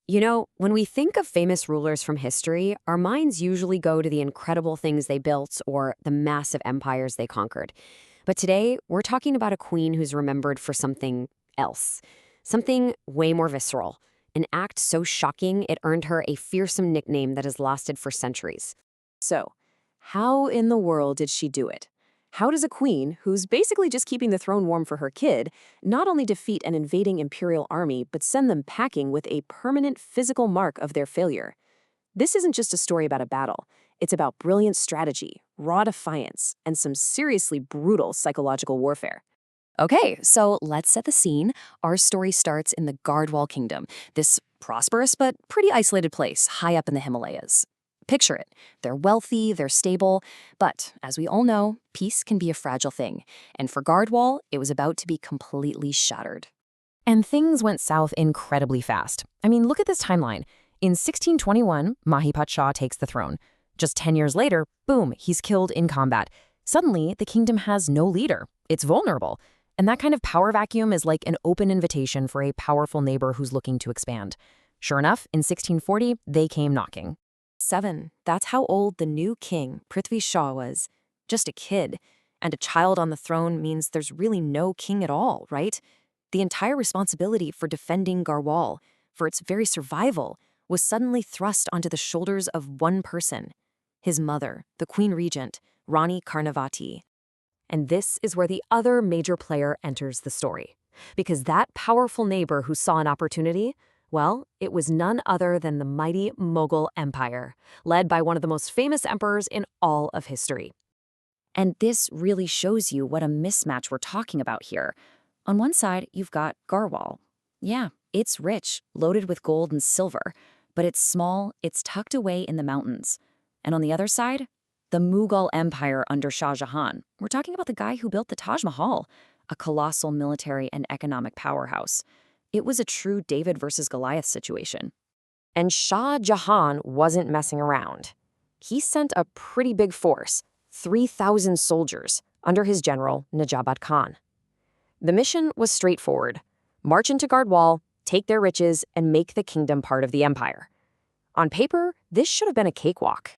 You know, when we think of famous rulers from history, our minds usually go to the incredible things they built or the massive empires they conquered. But today, we're talking about a queen who's remembered for something else, something way more visceral, an act so shocking it earned her a fearsome nickname that has lasted for centuries. So, how in the world did she do it? How does a queen, who's basically just keeping the throne warm for her kid, not only defeat an invading imperial army, but send them packing with a permanent physical mark of their failure? This isn't just a story about a battle. It's about brilliant strategy, raw defiance, and some seriously brutal psychological warfare. Okay, so let's set the scene. Our story starts in the Gardwal Kingdom, this prosperous but pretty isolated place high up in the Himalayas. Picture it. They're wealthy, they're stable, but as we all know, peace can be a fragile thing. And for Gardwal, it was about to be completely shattered. And things went south incredibly fast. I mean, look at this timeline. In 1621, Mahipat Shah takes the throne. Just 10 years later, boom, he's killed in combat. Suddenly, the kingdom has no leader. It's vulnerable. And that kind of power vacuum is like an open invitation for a powerful neighbor who's looking to expand. Sure enough, in 1640, they came knocking. 7. That's how old the new king, Prithvi Shah, was. Just a kid. And a child on the throne means there's really no king at all, right? The entire responsibility for defending Garhwal, for its very survival, was suddenly thrust onto the shoulders of one person. His mother, the queen regent, Rani Karnavati. And this is where the other major player enters the story. Because that powerful neighbor who saw an opportunity, well, it was none other than the mighty Mughal Empire, led by one of the most famous emperors in all of history. And this really shows you what a mismatch we're talking about here. On one side, you've got Garhwal. Yeah, it's rich, loaded with gold and silver, but it's small, it's tucked away in the mountains. And on the other side, the Mughal Empire under Shah Jahan. We're talking about the guy who built the Taj Mahal, a colossal military and economic powerhouse. It was a true David versus Goliath situation. And Shah Jahan wasn't messing around. He sent a pretty big force, 3,000 soldiers, under his general, Najabat Khan. The mission was straightforward. March into Gardwal, take their riches, and make the kingdom part of the empire. On paper, this should have been a cakewalk.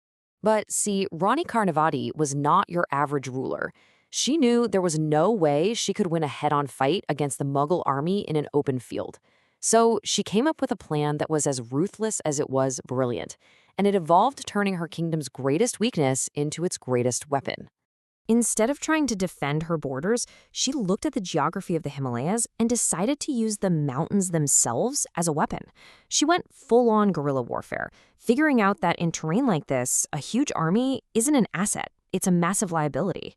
But see, Rani Karnavati was not your average ruler. She knew there was no way she could win a head-on fight against the Mughal army in an open field. So she came up with a plan that was as ruthless as it was brilliant, and it involved turning her kingdom's greatest weakness into its greatest weapon. Instead of trying to defend her borders, she looked at the geography of the Himalayas and decided to use the mountains themselves as a weapon. She went full-on guerrilla warfare, figuring out that in terrain like this, a huge army isn't an asset, it's a massive liability.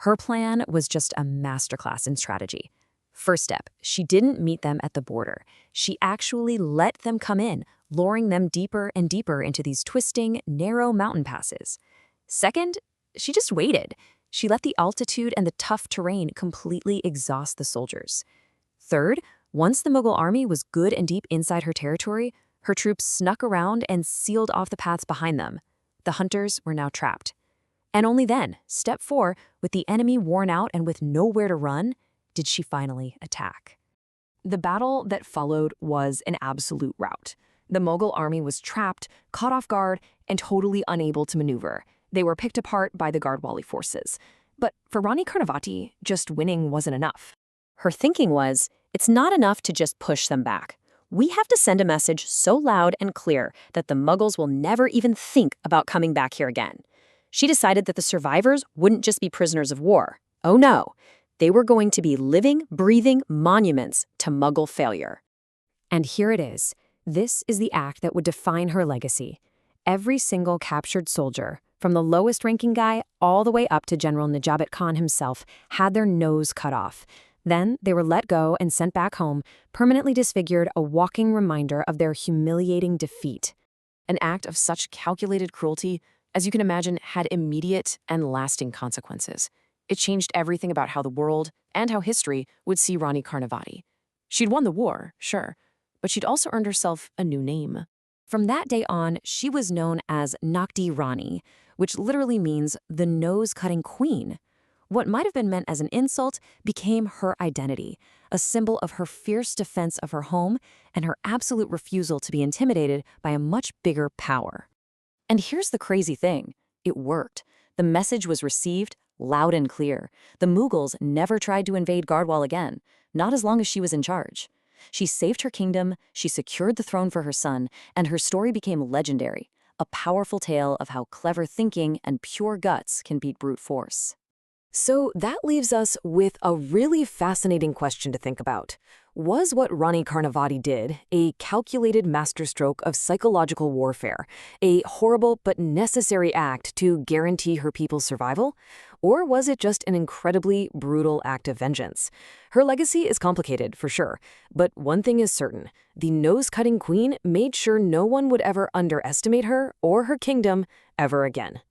Her plan was just a masterclass in strategy. First step, she didn't meet them at the border. She actually let them come in, luring them deeper and deeper into these twisting, narrow mountain passes. Second, she just waited. She let the altitude and the tough terrain completely exhaust the soldiers. Third, once the Mughal army was good and deep inside her territory, her troops snuck around and sealed off the paths behind them. The hunters were now trapped. And only then, step 4, with the enemy worn out and with nowhere to run, did she finally attack. The battle that followed was an absolute rout. The Mughal army was trapped, caught off guard, and totally unable to maneuver. They were picked apart by the Gardwali forces. But for Rani Karnavati, just winning wasn't enough. Her thinking was, it's not enough to just push them back. We have to send a message so loud and clear that the Mughals will never even think about coming back here again. She decided that the survivors wouldn't just be prisoners of war. Oh no, they were going to be living, breathing monuments to Mughal failure. And here it is. This is the act that would define her legacy. Every single captured soldier, from the lowest ranking guy all the way up to General Najabat Khan himself, had their nose cut off. Then they were let go and sent back home, permanently disfigured, a walking reminder of their humiliating defeat. An act of such calculated cruelty, as you can imagine, had immediate and lasting consequences. It changed everything about how the world and how history would see Rani Karnavati. She'd won the war, sure, but she'd also earned herself a new name. From that day on, she was known as Nakdi Rani, which literally means the nose-cutting queen. What might have been meant as an insult became her identity, a symbol of her fierce defense of her home and her absolute refusal to be intimidated by a much bigger power. And here's the crazy thing. It worked. The message was received loud and clear. The Mughals never tried to invade Garhwal again, not as long as she was in charge. She saved her kingdom, she secured the throne for her son, and her story became legendary, a powerful tale of how clever thinking and pure guts can beat brute force. So that leaves us with a really fascinating question to think about. Was what Rani Karnavati did a calculated masterstroke of psychological warfare, a horrible but necessary act to guarantee her people's survival? Or was it just an incredibly brutal act of vengeance? Her legacy is complicated, for sure, but one thing is certain. The nose-cutting queen made sure no one would ever underestimate her or her kingdom ever again.